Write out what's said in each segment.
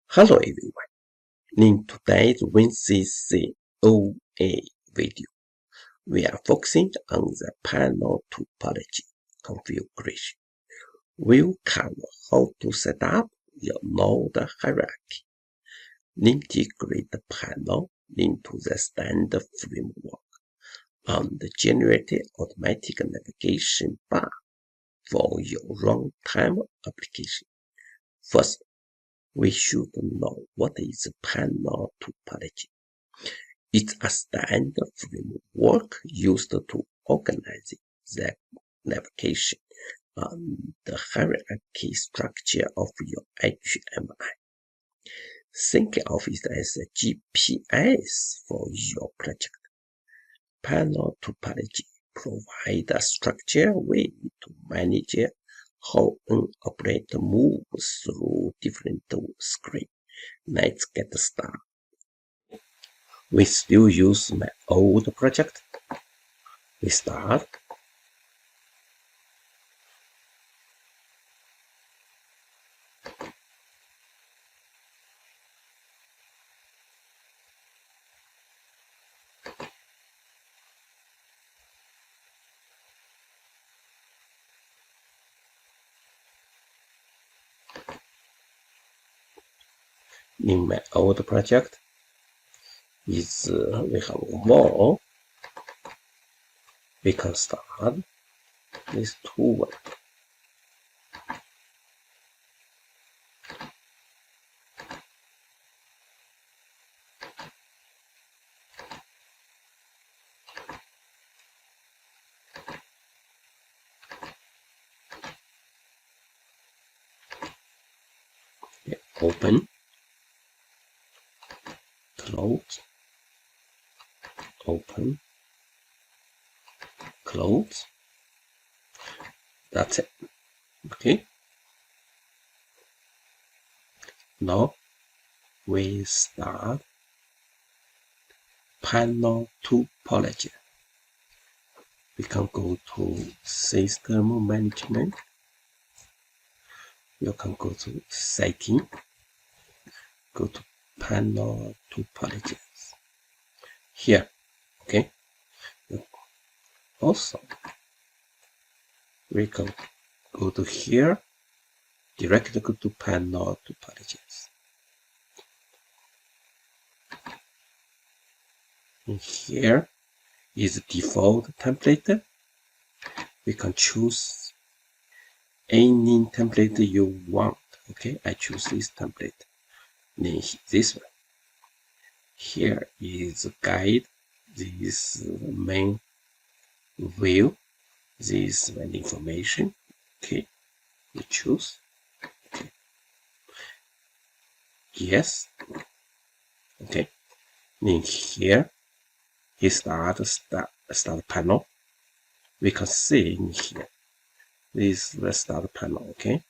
Hello everyone. In today's WinCC OA video, we are focusing on the panel topology configuration. We'll cover how to set up your node hierarchy, integrate the panel into the standard framework, and generate automatic navigation bar for your runtime application. First, we should know what is panel topology. It's a standard framework used to organize the navigation and the hierarchy structure of your HMI. Think of it as a GPS for your project. Panel topology provides a structured way to manage how an operator moves through different screens. Let's get started. We still use my old project. We start. In my old project, we have more. We can start with 2-1. Open, close, open, close. That's it. Okay. Now we start panel topology. We can go to system management. You can go to setting. Go to panel topology. Here, okay. Also, we can go to here. Directly go to panel topologies. And here is default template. We can choose any template you want. Okay, I choose this template. Then this one. Here is guide. This main view. This one information. Okay, we choose. Okay. Yes. Okay. Then here is start panel. We can see in here. This is the start panel. Okay.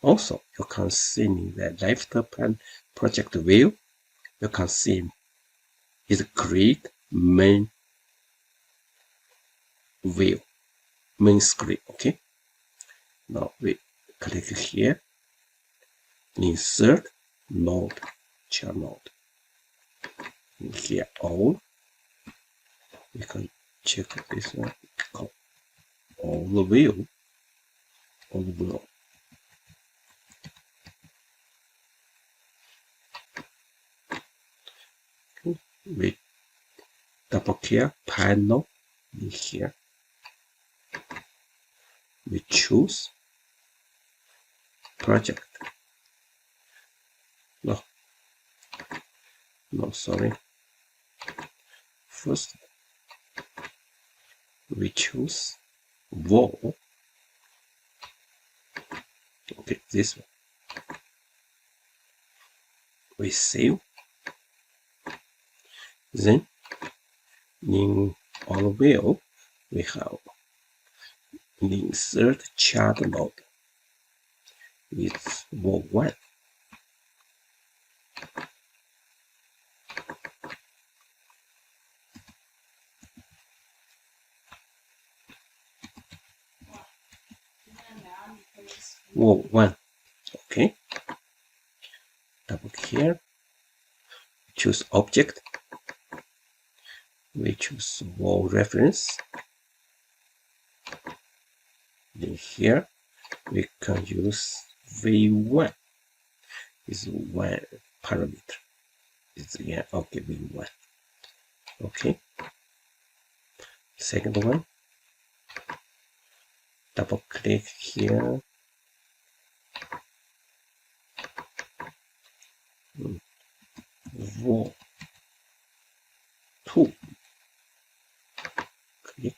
Also, you can see in the left pan project view, you can see is create main view, main screen. Okay. Now we click here, insert node, child node. Here all. We can check this one. All the view, all the view. We double click panel in here. We choose project. No, sorry. First, we choose wall. Okay, this one. We save. Then in all view, we have insert child node with wall 1. Wall 1 Okay, double here, choose object, we choose wall reference. Then here we can use v1 is one parameter. It's okay, v1. Okay, second one, double click here, wall 2, click,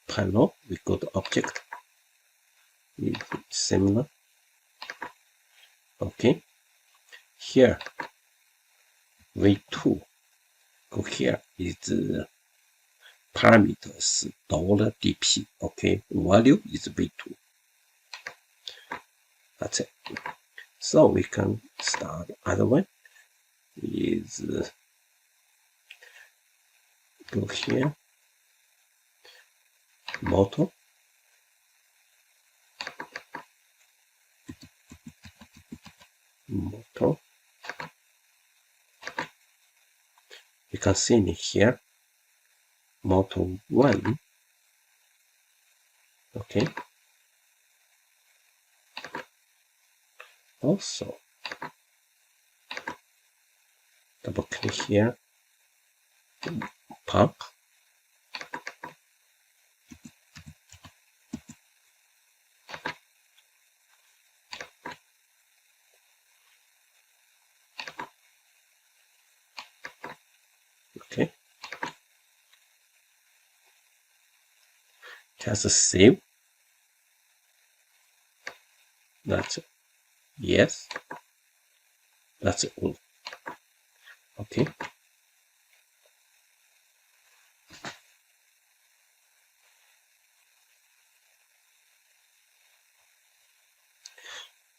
panel, we go to object, it's similar. Okay, here v2, go here is parameters $dp. Okay, value is v2. That's it. So we can start. Other one is go here, motor, you can see in here motor 1. Okay, also double click here, pump, okay, just save. That's it. Yes, that's it. Okay,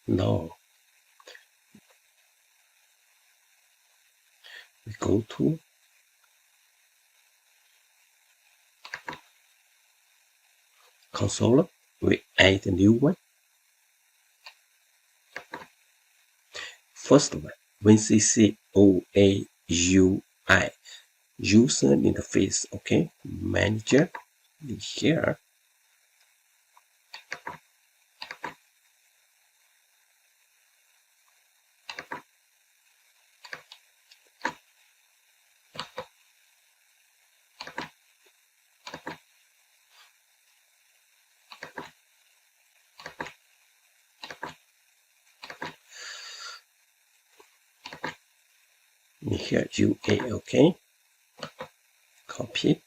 now we go to console, we add a new one. First one, WinCC OA UI, user interface. Okay, manager here. Here UA. Okay, copy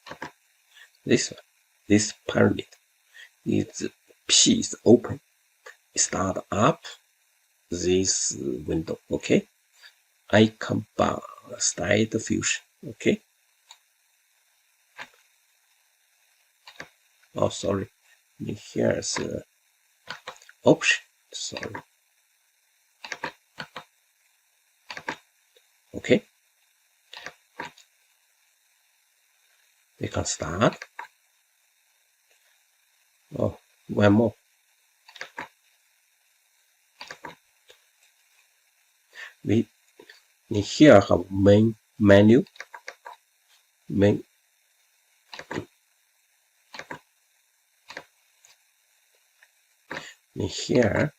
this one. This parameter is P is open. Start up this window. Okay, icon bar, style diffusion. Okay, oh sorry, here's option. Sorry. Okay, we can start. Oh, one more. We here have main menu. Main. And here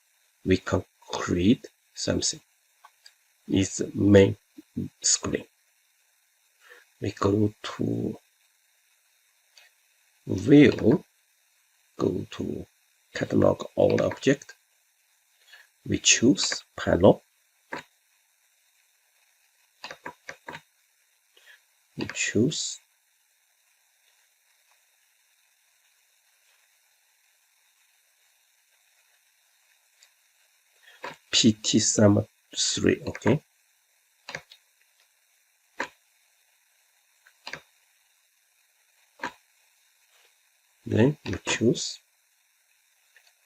we can create something. It's main screen. We go to view, go to catalog all object. We choose panel. We choose PT sum 3. Okay. Then we choose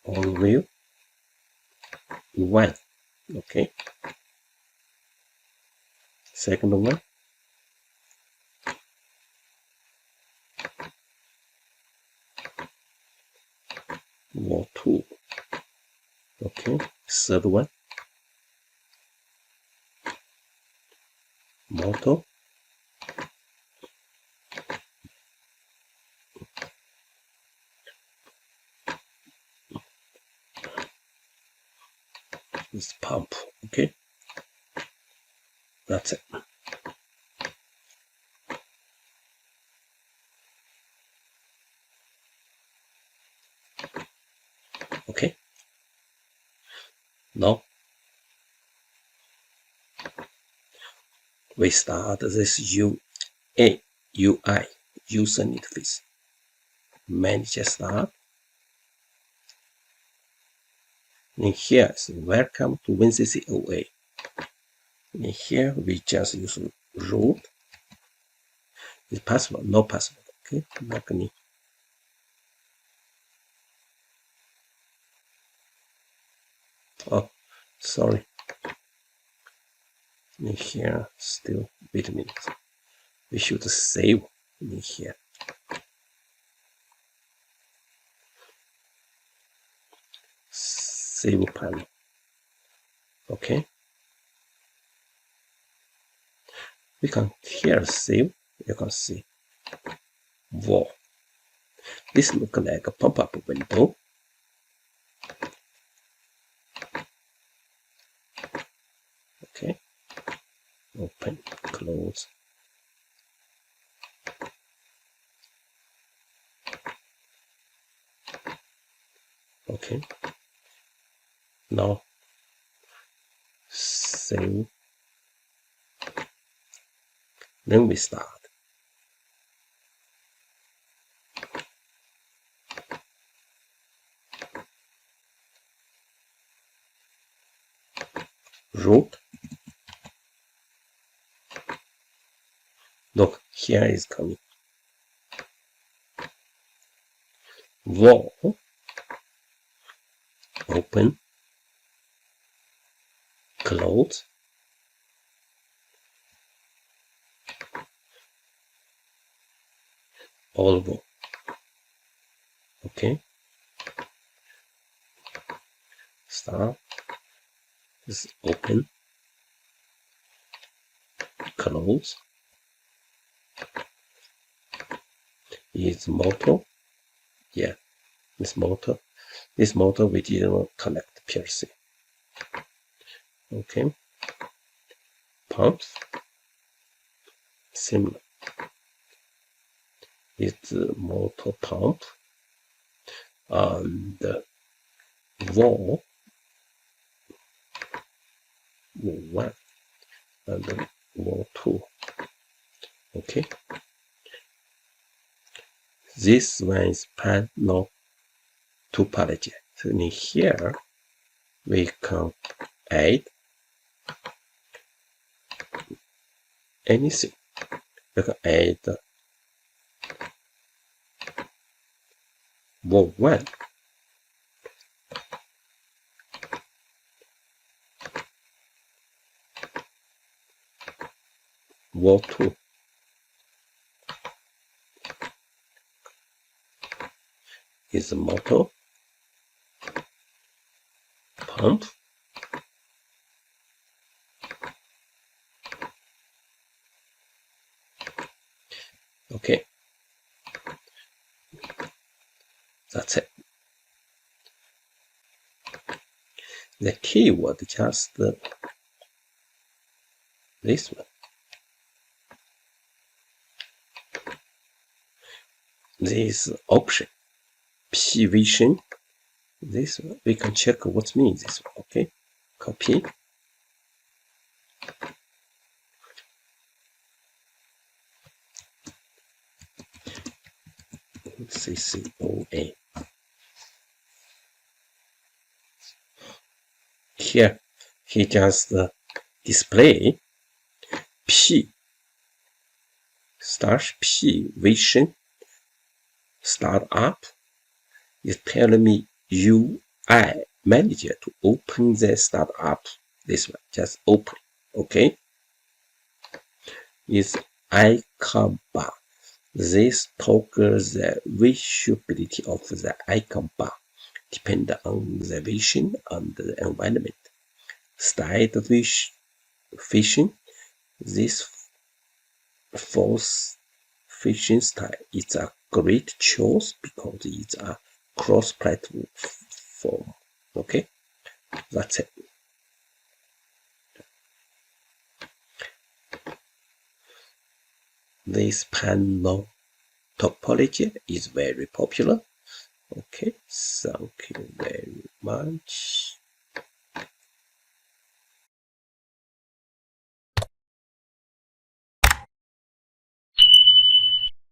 all view 1. Okay. Second one. wall 2. Okay, third one, motor, this pump. Okay, that's it. Okay, now we start this UI, user interface. Manager start. And here is welcome to WinCC OA. And here we just use root. Is password, no password. Okay, not need. Oh, sorry. In here, still, wait a minute. We should save in here. Save panel. Okay. We can here save. You can see wall. This looks like a pop-up window. Okay. Open, close. Okay. Now save. Then we start. Root. Look, here is coming. Wall. Open. Close. All wall. Okay. Start. This is open. Close. Is motor. Yeah, this motor. This motor we didn't connect PLC. Okay. Pumps. Similar. It's a motor pump. And wall 1 and wall 2. Okay. This one is panel topology. So in here we can add anything. We can add wall 1, wall 2, is a motor, pump, okay, that's it. The keyword just this one. This option, P-vision, this one, we can check what means this one, okay? Copy. WinCC OA. Here, he just display P / P vision start up. Is telling me UI manager to open the start up. This one, just open. Okay. Is icon bar. This toggles the visibility of the icon bar. depend on the vision and the environment. Style fishing. This force fishing style is a great choice because it's a cross-platform. Okay, that's it. This panel topology is very popular. Okay, thank you very much.